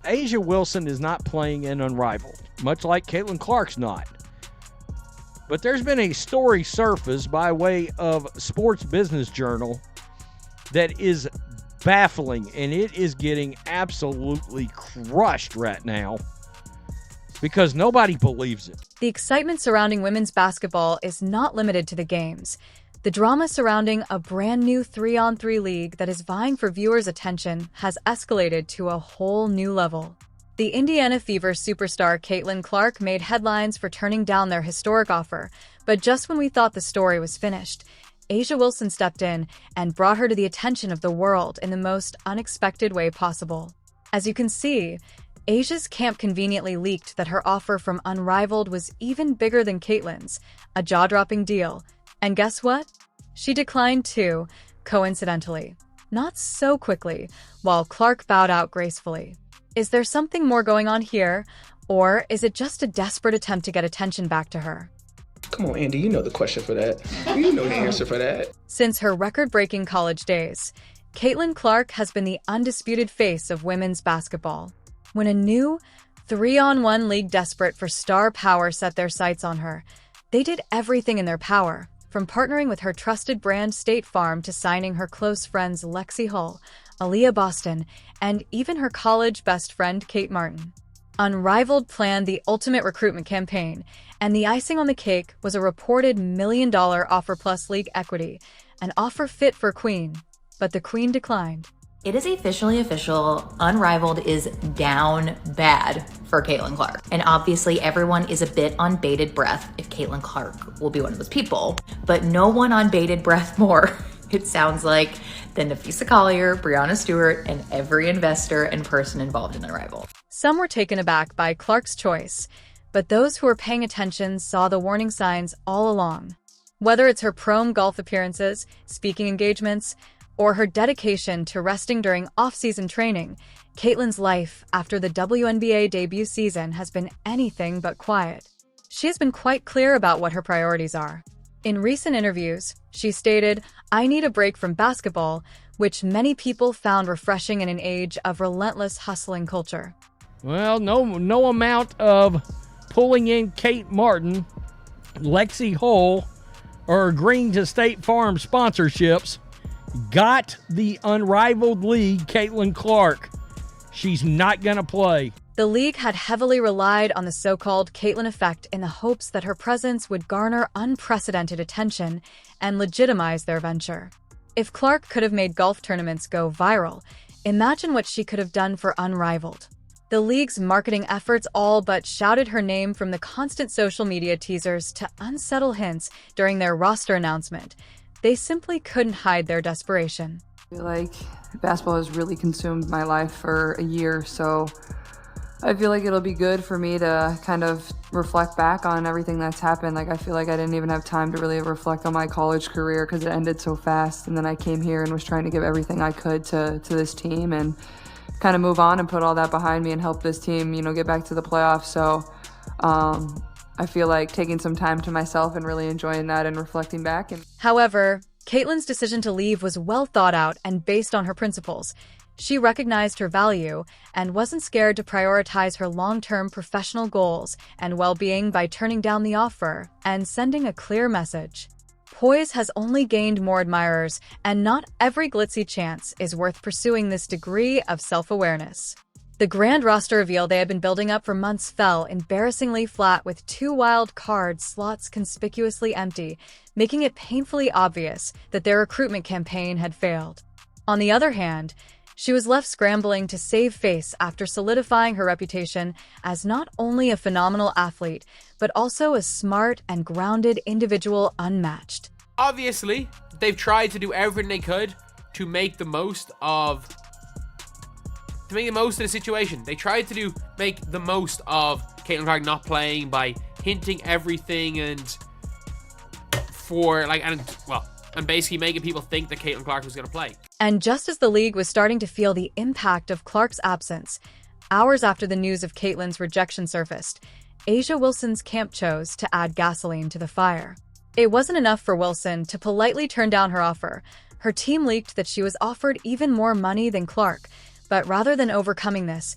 A'ja Wilson is not playing in Unrivaled, much like Caitlin Clark's not. But there's been a story surfaced by way of Sports Business Journal that is baffling, and it is getting absolutely crushed right now because nobody believes it. The excitement surrounding women's basketball is not limited to the games. The drama surrounding a brand new 3-on-3 league that is vying for viewers' attention has escalated to a whole new level. The Indiana Fever superstar Caitlin Clark made headlines for turning down their historic offer, but just when we thought the story was finished, A'ja Wilson stepped in and brought her to the attention of the world in the most unexpected way possible. As you can see, A'ja's camp conveniently leaked that her offer from Unrivaled was even bigger than Caitlin's, a jaw-dropping deal. And guess what? She declined too, coincidentally. Not so quickly, while Clark bowed out gracefully. Is there something more going on here, or is it just a desperate attempt to get attention back to her? Come on, Andy, you know the question for that. You know the answer for that. Since her record-breaking college days, Caitlin Clark has been the undisputed face of women's basketball. When a new 3-on-1 league desperate for star power set their sights on her, they did everything in their power, from partnering with her trusted brand State Farm to signing her close friends Lexi Hull, Aaliyah Boston, and even her college best friend Kate Martin. Unrivaled planned the ultimate recruitment campaign, and the icing on the cake was a reported $1 million offer plus league equity, an offer fit for Queen. But the Queen declined. It is officially official. Unrivaled is down bad for Caitlin Clark. And obviously everyone is a bit on bated breath if Caitlin Clark will be one of those people. But no one on bated breath more, it sounds like, than Nafisa Collier, Brianna Stewart, and every investor and person involved in Unrivaled. Some were taken aback by Clark's choice, but those who were paying attention saw the warning signs all along. Whether it's her prom golf appearances, speaking engagements, or her dedication to resting during off-season training, Caitlin's life after the WNBA debut season has been anything but quiet. She has been quite clear about what her priorities are. In recent interviews, she stated, "I need a break from basketball," which many people found refreshing in an age of relentless hustling culture. Well, no amount of pulling in Kate Martin, Lexi Hull, or agreeing to State Farm sponsorships got the Unrivaled League Caitlin Clark. She's not going to play. The league had heavily relied on the so-called Caitlin effect in the hopes that her presence would garner unprecedented attention and legitimize their venture. If Clark could have made golf tournaments go viral, imagine what she could have done for Unrivaled. The league's marketing efforts all but shouted her name from the constant social media teasers to unsubtle hints during their roster announcement. They simply couldn't hide their desperation. I feel like basketball has really consumed my life for a year, so I feel like it'll be good for me to kind of reflect back on everything that's happened. Like, I feel like I didn't even have time to really reflect on my college career because it ended so fast, and then I came here and was trying to give everything I could to this team and kind of move on and put all that behind me and help this team, get back to the playoffs. So I feel like taking some time to myself and really enjoying that and reflecting back. However, Caitlin's decision to leave was well thought out and based on her principles. She recognized her value and wasn't scared to prioritize her long-term professional goals and well-being by turning down the offer and sending a clear message. Poise has only gained more admirers, and not every glitzy chance is worth pursuing this degree of self-awareness. The grand roster reveal they had been building up for months fell embarrassingly flat with 2 wild card slots conspicuously empty, making it painfully obvious that their recruitment campaign had failed. On the other hand, she was left scrambling to save face after solidifying her reputation as not only a phenomenal athlete, but also a smart and grounded individual unmatched. Obviously, they've tried to do everything they could to make the most of the situation. They tried to make the most of Caitlin Clark not playing by hinting everything and basically making people think that Caitlin Clark was going to play. And just as the league was starting to feel the impact of Clark's absence, hours after the news of Caitlin's rejection surfaced, A'ja Wilson's camp chose to add gasoline to the fire. It wasn't enough for Wilson to politely turn down her offer. Her team leaked that she was offered even more money than Clark, but rather than overcoming this,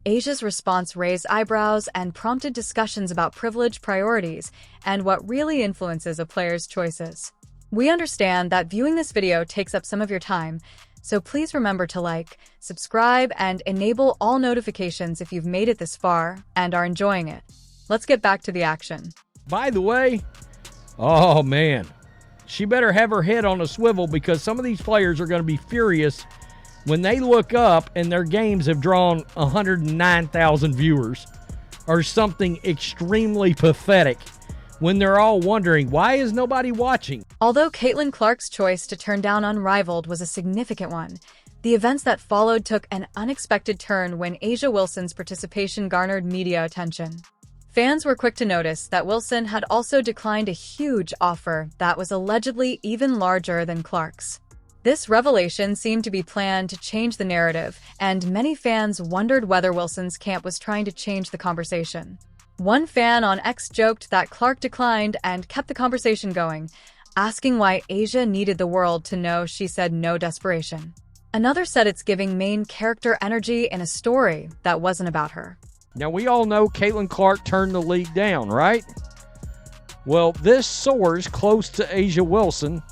Asia's response raised eyebrows and prompted discussions about privilege priorities and what really influences a player's choices. We understand that viewing this video takes up some of your time, so please remember to like, subscribe, and enable all notifications if you've made it this far and are enjoying it. Let's get back to the action. By the way, oh man, she better have her head on a swivel because some of these players are going to be furious when they look up and their games have drawn 109,000 viewers or something extremely pathetic when they're all wondering, why is nobody watching? Although Caitlin Clark's choice to turn down Unrivaled was a significant one, the events that followed took an unexpected turn when A'ja Wilson's participation garnered media attention. Fans were quick to notice that Wilson had also declined a huge offer that was allegedly even larger than Clark's. This revelation seemed to be planned to change the narrative, and many fans wondered whether Wilson's camp was trying to change the conversation. One fan on X joked that Clark declined and kept the conversation going, asking why A'ja needed the world to know she said no desperation. Another said it's giving main character energy in a story that wasn't about her. Now, we all know Caitlin Clark turned the league down, right? Well, this source close to A'ja Wilson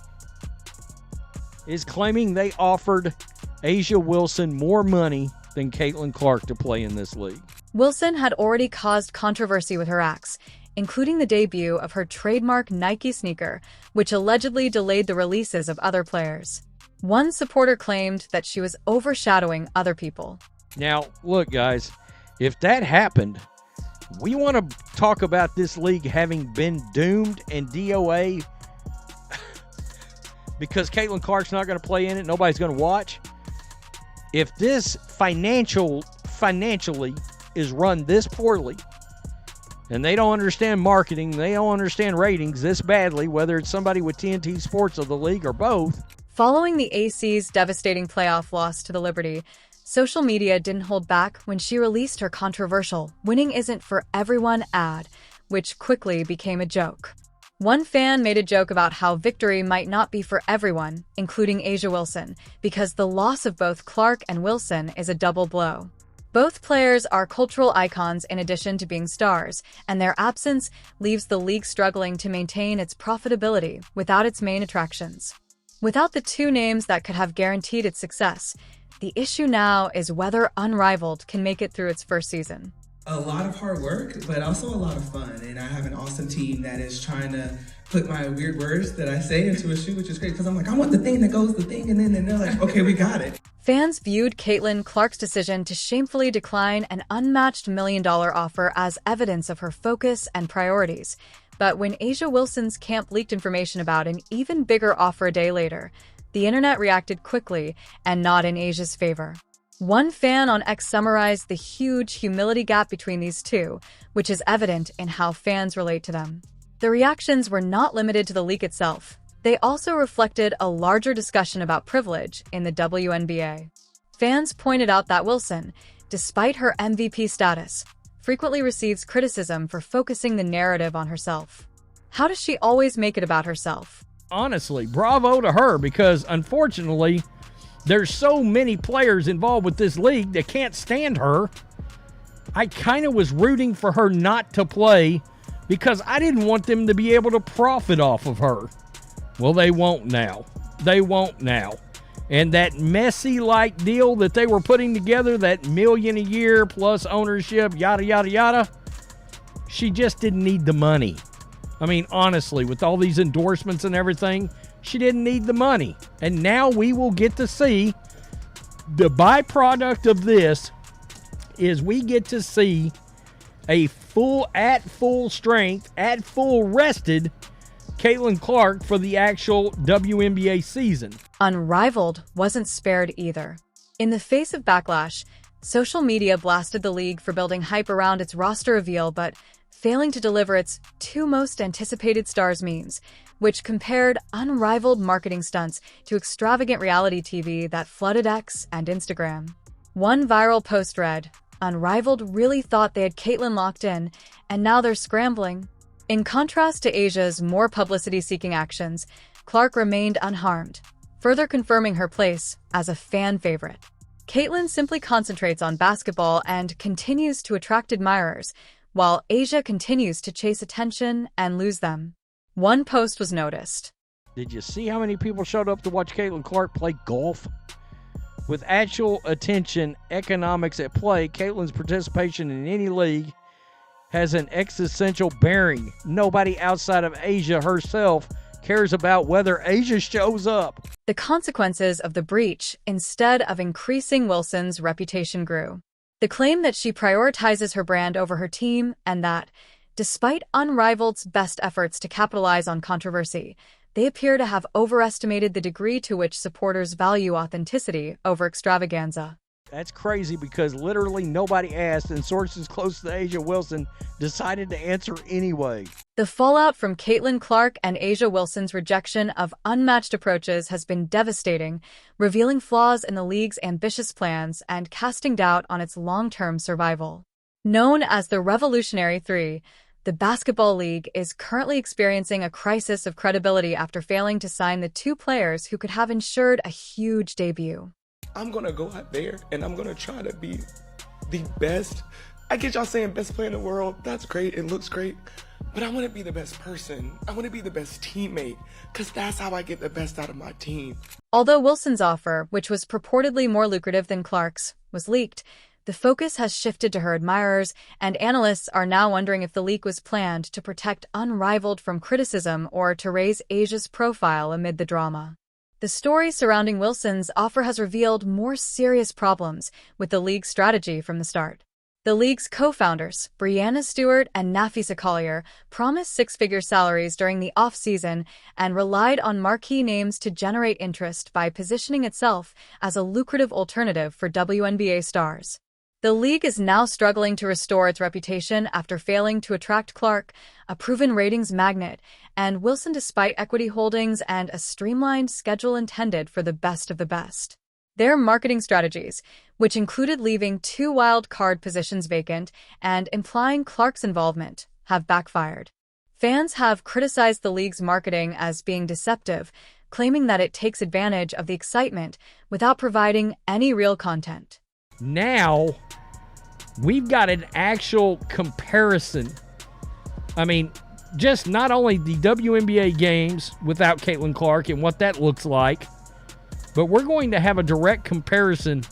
is claiming they offered A'ja Wilson more money than Caitlin Clark to play in this league. Wilson had already caused controversy with her acts, including the debut of her trademark Nike sneaker, which allegedly delayed the releases of other players. One supporter claimed that she was overshadowing other people. Now, look, guys, if that happened, we want to talk about this league having been doomed and DOA because Caitlin Clark's not going to play in it, nobody's going to watch. If this financially is run this poorly, and they don't understand marketing, they don't understand ratings this badly, whether it's somebody with TNT Sports or the league or both. Following the AC's devastating playoff loss to the Liberty, social media didn't hold back when she released her controversial "Winning Isn't for Everyone" ad, which quickly became a joke. One fan made a joke about how victory might not be for everyone, including A'ja Wilson, because the loss of both Clark and Wilson is a double blow. Both players are cultural icons in addition to being stars, and their absence leaves the league struggling to maintain its profitability without its main attractions. Without the two names that could have guaranteed its success, the issue now is whether Unrivaled can make it through its first season. A lot of hard work, but also a lot of fun. And I have an awesome team that is trying to put my weird words that I say into a shoe, which is great because I'm like, I want the thing that goes the thing. And then they're like, okay, we got it. Fans viewed Caitlin Clark's decision to shamefully decline an unmatched $1 million offer as evidence of her focus and priorities. But when A'ja Wilson's camp leaked information about an even bigger offer a day later, the internet reacted quickly and not in A'ja's favor. One fan on X summarized the huge humility gap between these two, which is evident in how fans relate to them. The reactions were not limited to the leak itself. They also reflected a larger discussion about privilege in the WNBA. Fans pointed out that Wilson, despite her MVP status, frequently receives criticism for focusing the narrative on herself. How does she always make it about herself? Honestly, bravo to her because, unfortunately, there's so many players involved with this league that can't stand her. I kind of was rooting for her not to play because I didn't want them to be able to profit off of her. Well, they won't now. They won't now. And that Messi-like deal that they were putting together, that $1 million a year plus ownership, yada, yada, yada, she just didn't need the money. I mean, honestly, with all these endorsements and everything, she didn't need the money. And now we will get to see the byproduct of this is we get to see a at full strength, at full rested Caitlin Clark for the actual WNBA season. Unrivaled wasn't spared either. In the face of backlash, social media blasted the league for building hype around its roster reveal but failing to deliver its two most anticipated stars memes, which compared unrivaled marketing stunts to extravagant reality TV that flooded X and Instagram. One viral post read, "Unrivaled really thought they had Caitlin locked in, and now they're scrambling." In contrast to A'ja's more publicity-seeking actions, Clark remained unharmed, further confirming her place as a fan favorite. Caitlyn simply concentrates on basketball and continues to attract admirers, while Asia continues to chase attention and lose them. One post was noticed. Did you see how many people showed up to watch Caitlin Clark play golf? With actual attention economics at play, Caitlin's participation in any league has an existential bearing. Nobody outside of Asia herself cares about whether Asia shows up. The consequences of the breach, instead of increasing Wilson's reputation, grew. The claim that she prioritizes her brand over her team and that, despite Unrivaled's best efforts to capitalize on controversy, they appear to have overestimated the degree to which supporters value authenticity over extravaganza. That's crazy because literally nobody asked, and sources close to Asia Wilson decided to answer anyway. The fallout from Caitlin Clark and Asia Wilson's rejection of unmatched approaches has been devastating, revealing flaws in the league's ambitious plans and casting doubt on its long-term survival. Known as the Revolutionary Three, the basketball league is currently experiencing a crisis of credibility after failing to sign the two players who could have ensured a huge debut. I'm going to go out there and I'm going to try to be the best. I get y'all saying best player in the world. That's great. It looks great. But I want to be the best person. I want to be the best teammate because that's how I get the best out of my team. Although Wilson's offer, which was purportedly more lucrative than Clark's, was leaked, the focus has shifted to her admirers, and analysts are now wondering if the leak was planned to protect Unrivaled from criticism or to raise Asia's profile amid the drama. The story surrounding Wilson's offer has revealed more serious problems with the league's strategy from the start. The league's co-founders, Brianna Stewart and Nafisa Collier, promised six-figure salaries during the off-season and relied on marquee names to generate interest by positioning itself as a lucrative alternative for WNBA stars. The league is now struggling to restore its reputation after failing to attract Clark, a proven ratings magnet, and Wilson despite equity holdings and a streamlined schedule intended for the best of the best. Their marketing strategies, which included leaving two wild card positions vacant and implying Clark's involvement, have backfired. Fans have criticized the league's marketing as being deceptive, claiming that it takes advantage of the excitement without providing any real content. Now, we've got an actual comparison. I mean, just not only the WNBA games without Caitlin Clark and what that looks like, but we're going to have a direct comparison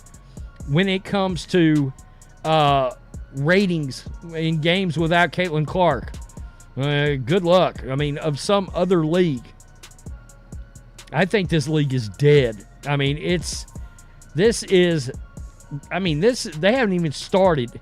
when it comes to ratings in games without Caitlin Clark. Good luck. I mean, of some other league. I think this league is dead. I mean, they haven't even started.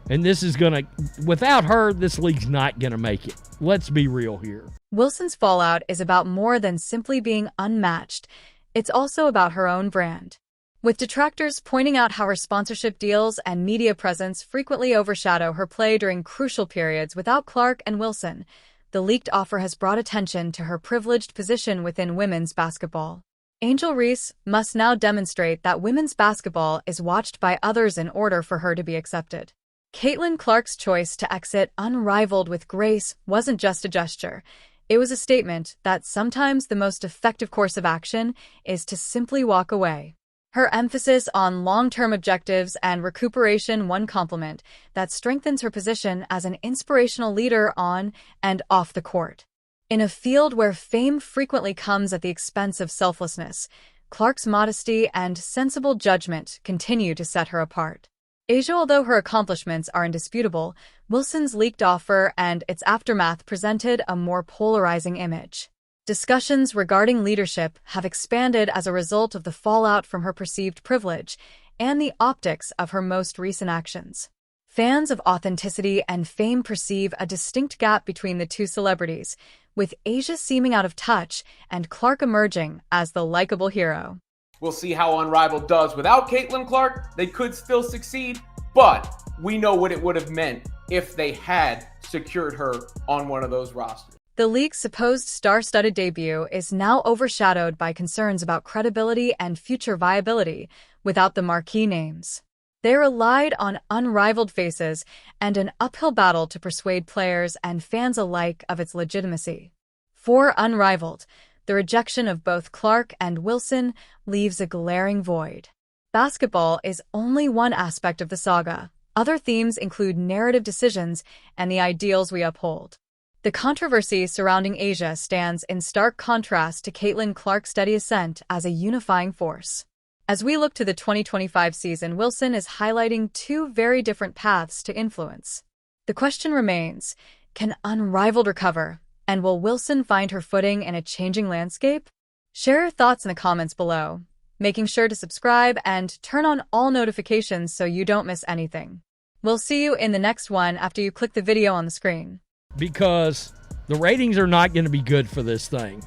And this is going to, without her, this league's not going to make it. Let's be real here. Wilson's fallout is about more than simply being unmatched. It's also about her own brand. With detractors pointing out how her sponsorship deals and media presence frequently overshadow her play during crucial periods without Clark and Wilson, the leaked offer has brought attention to her privileged position within women's basketball. Angel Reese must now demonstrate that women's basketball is watched by others in order for her to be accepted. Caitlin Clark's choice to exit unrivaled with grace wasn't just a gesture. It was a statement that sometimes the most effective course of action is to simply walk away. Her emphasis on long-term objectives and recuperation one compliment that strengthens her position as an inspirational leader on and off the court. In a field where fame frequently comes at the expense of selflessness, Clark's modesty and sensible judgment continue to set her apart. Asia, although her accomplishments are indisputable, Wilson's leaked offer and its aftermath presented a more polarizing image. Discussions regarding leadership have expanded as a result of the fallout from her perceived privilege and the optics of her most recent actions. Fans of authenticity and fame perceive a distinct gap between the two celebrities, with Asia seeming out of touch and Clark emerging as the likable hero. We'll see how Unrivaled does without Caitlin Clark. They could still succeed, but we know what it would have meant if they had secured her on one of those rosters. The league's supposed star-studded debut is now overshadowed by concerns about credibility and future viability without the marquee names. They relied on unrivaled faces and an uphill battle to persuade players and fans alike of its legitimacy. For Unrivaled, the rejection of both Clark and Wilson leaves a glaring void. basketball is only one aspect of the saga. Other themes include narrative decisions and the ideals we uphold. The controversy surrounding Asia stands in stark contrast to Caitlin Clark's steady ascent as a unifying force. As we look to the 2025 season, Wilson is highlighting two very different paths to influence. The question remains, can Unrivaled recover? And will Wilson find her footing in a changing landscape? Share your thoughts in the comments below, making sure to subscribe and turn on all notifications so you don't miss anything. We'll see you in the next one after you click the video on the screen. Because the ratings are not going to be good for this thing.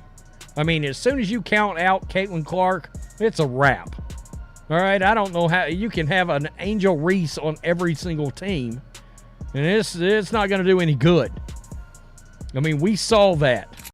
I mean, as soon as you count out Caitlin Clark, it's a wrap. All right, I don't know how you can have an Angel Reese on every single team, and it's not going to do any good. I mean, we saw that.